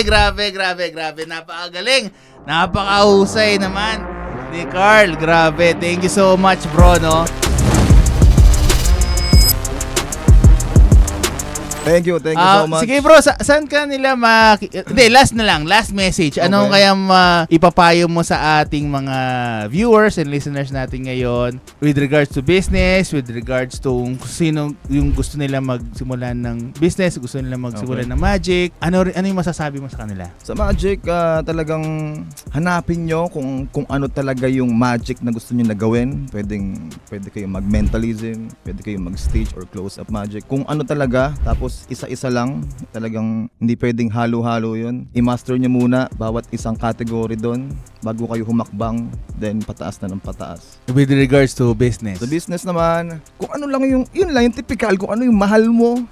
grabe. Napakagaling. Napakahusay naman ni Carl. Grabe. Thank you so much, bro, no? Thank you so much. Sige bro, saan ka nila Hindi, last message. Anong kaya ipapayo mo sa ating mga viewers and listeners natin ngayon with regards to business, with regards to sino yung gusto nila magsimulan ng business, gusto nila magsimulan ng magic. Ano yung masasabi mo sa kanila? Sa magic, talagang hanapin nyo kung ano talaga yung magic na gusto nyo na gawin. Pwede kayong mag-mentalism, pwede kayong mag-stage or close-up magic. Kung ano talaga, tapos isa-isa lang, talagang hindi pwedeng halo-halo yun. I-master nyo muna bawat isang category doon bago kayo humakbang, then pataas na ng pataas. With regards to business? Sa business naman, kung ano lang yun lang yung typical, kung ano yung mahal mo,